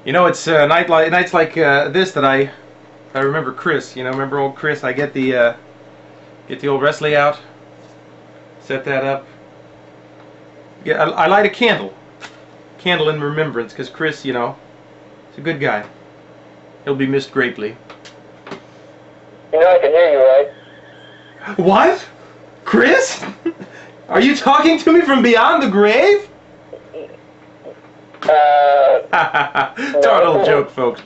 You know, it's nights like this that I remember Chris. You know, remember old Chris? I get the old Wesley out, set that up. Yeah, I light a candle in remembrance, because Chris, you know, he's a good guy. He'll be missed greatly. You know I can hear you, right? What? Chris? Are you talking to me from beyond the grave? Darn old joke, folks.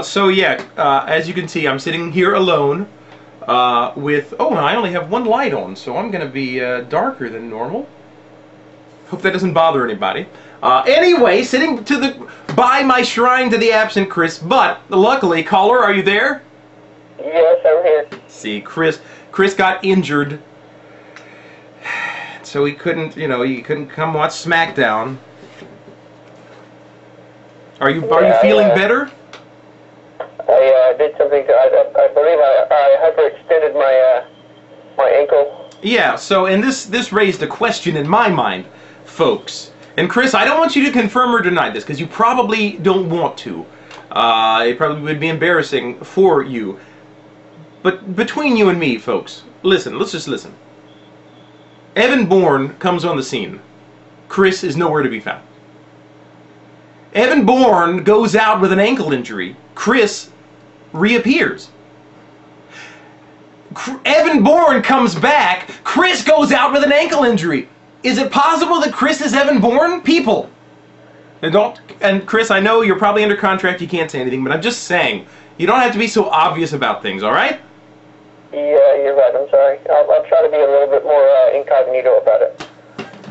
So yeah, as you can see, I'm sitting here alone with... Oh, and I only have one light on, so I'm going to be darker than normal. Hope that doesn't bother anybody. Anyway, sitting by my shrine to the absent Chris, but luckily, caller, are you there? Yes, I'm here. See, Chris got injured, so he couldn't, you know, he couldn't come watch Smackdown. Are you feeling better? I did something. I believe I hyperextended my ankle. Yeah. So, and this raised a question in my mind, folks. And Chris, I don't want you to confirm or deny this, because you probably don't want to. It probably would be embarrassing for you. But between you and me, folks, listen. Let's just listen. Evan Bourne comes on the scene. Chris is nowhere to be found. Evan Bourne goes out with an ankle injury. Chris reappears. Evan Bourne comes back. Chris goes out with an ankle injury. Is it possible that Chris is Evan Bourne? People. And Chris, I know you're probably under contract, you can't say anything, but I'm just saying, you don't have to be so obvious about things, alright? Yeah, you're right, I'm sorry. I'll try to be a little bit more incognito about it.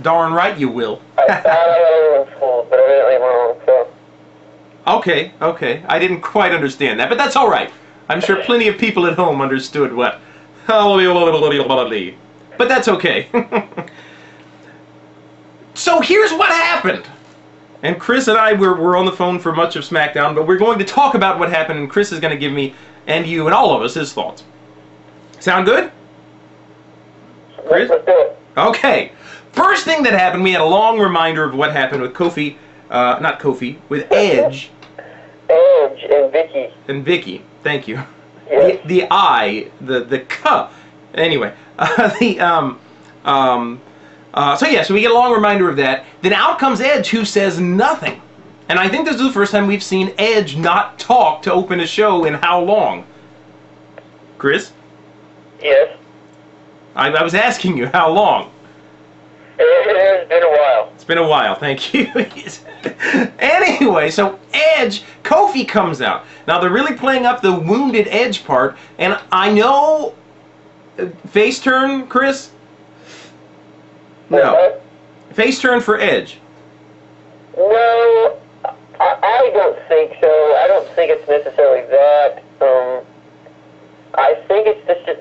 Darn right you will. I thought I had everyone fooled, but evidently I'm wrong, so... Okay. I didn't quite understand that, but that's alright. I'm sure plenty of people at home understood what... But that's okay. So here's what happened. And Chris and I were on the phone for much of SmackDown, but we're going to talk about what happened, and Chris is going to give me, and you, and all of us, his thoughts. Sound good? Chris? Let's do it. Okay. First thing that happened, we had a long reminder of what happened with Kofi, not Kofi, with Edge. Edge and Vickie. And Vickie, thank you. Yes. The I, the K. Anyway, so we get a long reminder of that. Then out comes Edge, who says nothing. And I think this is the first time we've seen Edge not talk to open a show in how long? Chris? Yes. I was asking you, how long? It has been a while. It's been a while, thank you. Anyway, so Edge, Kofi comes out. Now they're really playing up the wounded Edge part, and I know... face turn, Chris? No. Face turn for Edge. No, I don't think so. I don't think it's necessarily that. I think it's just that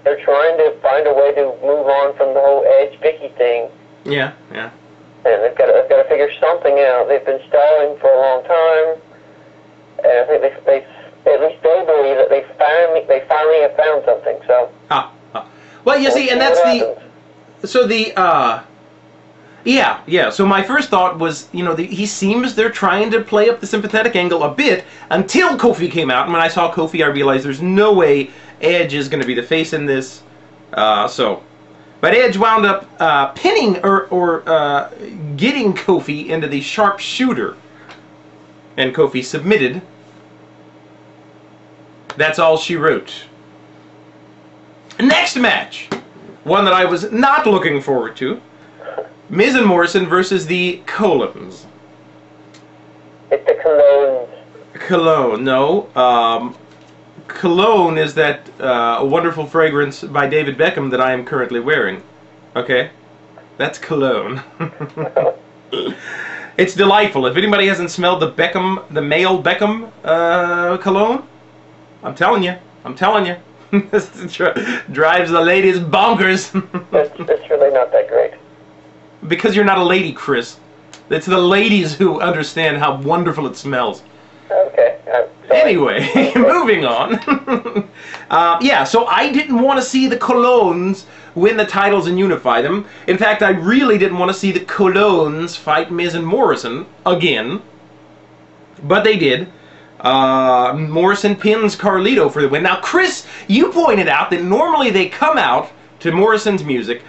they're trying to find a way to move on from the whole Edge Vickie thing. Yeah. And they've got to figure something out. They've been stalling for a long time, and I think they at least they believe that they finally have found something. So. Well, you see, and that's So my first thought was, you know, he seems they're trying to play up the sympathetic angle a bit until Kofi came out. And when I saw Kofi, I realized there's no way Edge is going to be the face in this. But Edge wound up pinning or getting Kofi into the sharpshooter. And Kofi submitted. That's all she wrote. Next match. One that I was not looking forward to. Miz and Morrison versus the Colons. It's the Colognes. Cologne, no. Cologne is that wonderful fragrance by David Beckham that I am currently wearing. Okay? That's cologne. It's delightful. If anybody hasn't smelled the male Beckham cologne, I'm telling you. This drives the ladies bonkers. It's really not that great. Because you're not a lady, Chris. It's the ladies who understand how wonderful it smells. Okay. Anyway, moving on. Yeah, so I didn't want to see the Colognes win the titles and unify them. In fact, I really didn't want to see the Colognes fight Miz and Morrison again. But they did. Morrison pins Carlito for the win. Now, Chris, you pointed out that normally they come out to Morrison's music,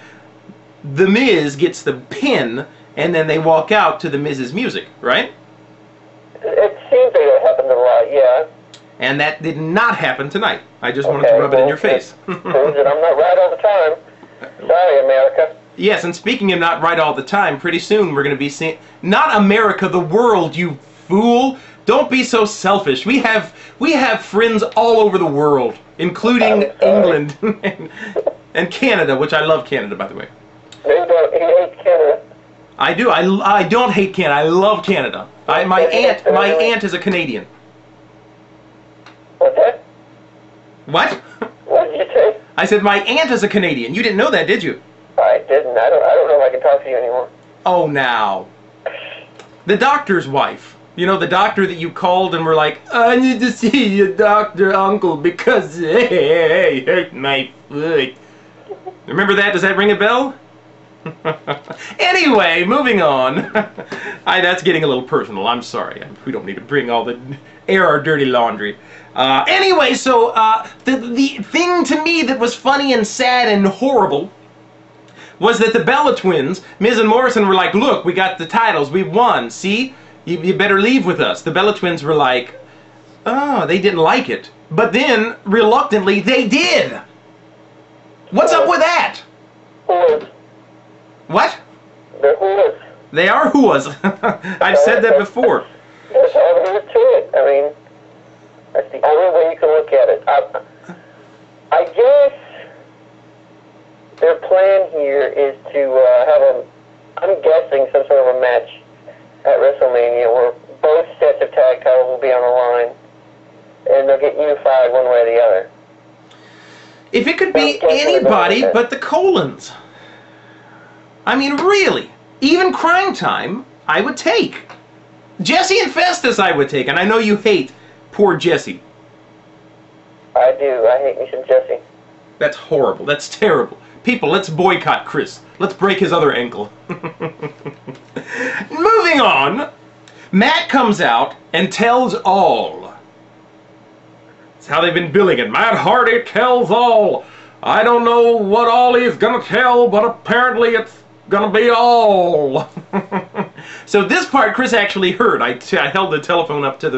The Miz gets the pin, and then they walk out to The Miz's music, right? It seems like it happens a lot, yeah. And that did not happen tonight. I just wanted to rub it in your face. Proves that I'm not right all the time. Sorry, America. Yes, and speaking of not right all the time, pretty soon we're going to be seeing... Not America, the world, you fool! Don't be so selfish. We have friends all over the world, including England and Canada, which I love Canada, by the way. You hate Canada. I do. I don't hate Canada. I love Canada. My aunt is a Canadian. What's that? What? What did you say? I said my aunt is a Canadian. You didn't know that, did you? I didn't. I don't know if I can talk to you anymore. Oh, now. The doctor's wife. You know, the doctor that you called and were like, I need to see your doctor, uncle, because I hurt my foot. Remember that? Does that ring a bell? Anyway, moving on. That's getting a little personal. I'm sorry. We don't need to bring all the air our dirty laundry. Anyway, so the thing to me that was funny and sad and horrible was that the Bella twins, Miz and Morrison, were like, look, we got the titles. We won. See? You better leave with us. The Bella twins were like, oh, they didn't like it. But then, reluctantly, they did. What's up with that? Whores. What? They're whores. They are whoas. I've said that before. That's all there is to it. I mean, that's the only way you can look at it. I guess their plan here is to have I'm guessing, some sort of a match at WrestleMania where both sets of tag titles will be on the line, and they'll get unified one way or the other. If it could be anybody but the Colons. I mean, really. Even Crime Time, I would take. Jesse and Festus, I would take. And I know you hate poor Jesse. I do. I hate me some Jesse. That's horrible. That's terrible. People, let's boycott Chris. Let's break his other ankle. Moving on. Matt comes out and tells all. That's how they've been billing it. Matt Hardy tells all. I don't know what all he's going to tell, but apparently it's going to be all. So this part Chris actually heard. I held the telephone up to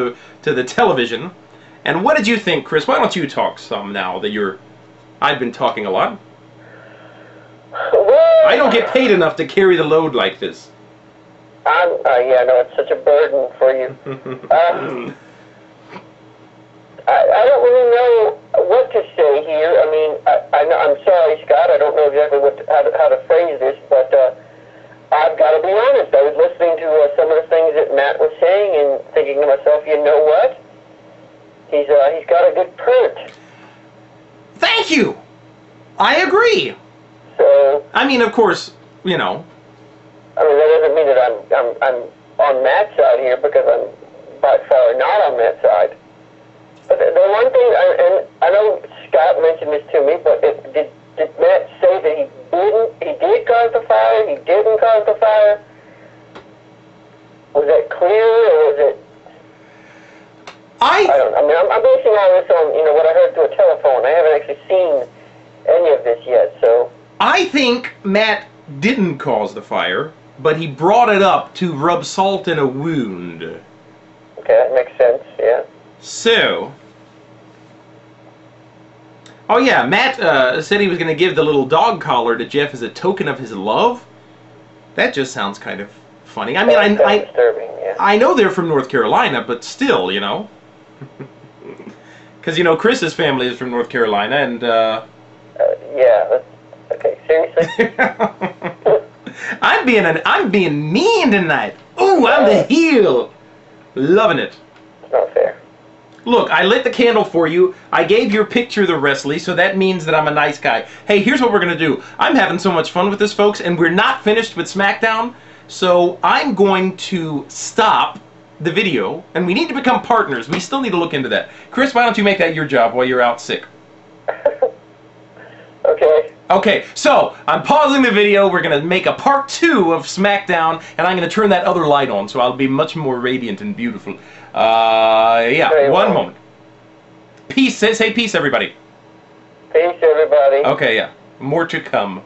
the television. And what did you think, Chris? Why don't you talk some now that I've been talking a lot. I don't get paid enough to carry the load like this. Yeah, no, it's such a burden for you. I don't really know what to say here. I mean, I'm sorry, Scott. I don't know exactly how to phrase this, but I've got to be honest. I was listening to some of the things that Matt was saying and thinking to myself, you know what? He's got a good pert. Thank you. I agree. So, I mean, of course, you know. I mean, that doesn't mean that I'm on Matt's side here, because I'm by far not on Matt's side. But the one thing, and I know Scott mentioned this to me, but did Matt say that he did cause the fire, he didn't cause the fire? Was that clear, or was it? I don't know. I mean, I'm basing all this on, what I heard through a telephone. I haven't actually seen any of this yet, so. I think Matt didn't cause the fire, but he brought it up to rub salt in a wound. Okay, that makes sense, yeah. So, oh yeah, Matt said he was going to give the little dog collar to Jeff as a token of his love. That just sounds kind of funny. I mean, that's disturbing, yeah. I know they're from North Carolina, but still, because Chris's family is from North Carolina, and yeah. Okay, seriously. I'm being mean tonight. Ooh, I'm the heel. Loving it. It's not fair. Look, I lit the candle for you. I gave your picture the Wrestly, so that means that I'm a nice guy. Hey, here's what we're going to do. I'm having so much fun with this, folks, and we're not finished with Smackdown, so I'm going to stop the video, and we need to become partners. We still need to look into that. Chris, why don't you make that your job while you're out sick? Okay. Okay, so I'm pausing the video. We're gonna make a part 2 of Smackdown, and I'm gonna turn that other light on, so I'll be much more radiant and beautiful. Yeah, Very one well. moment. Peace. Say peace, everybody. Peace, everybody. Okay, yeah. More to come.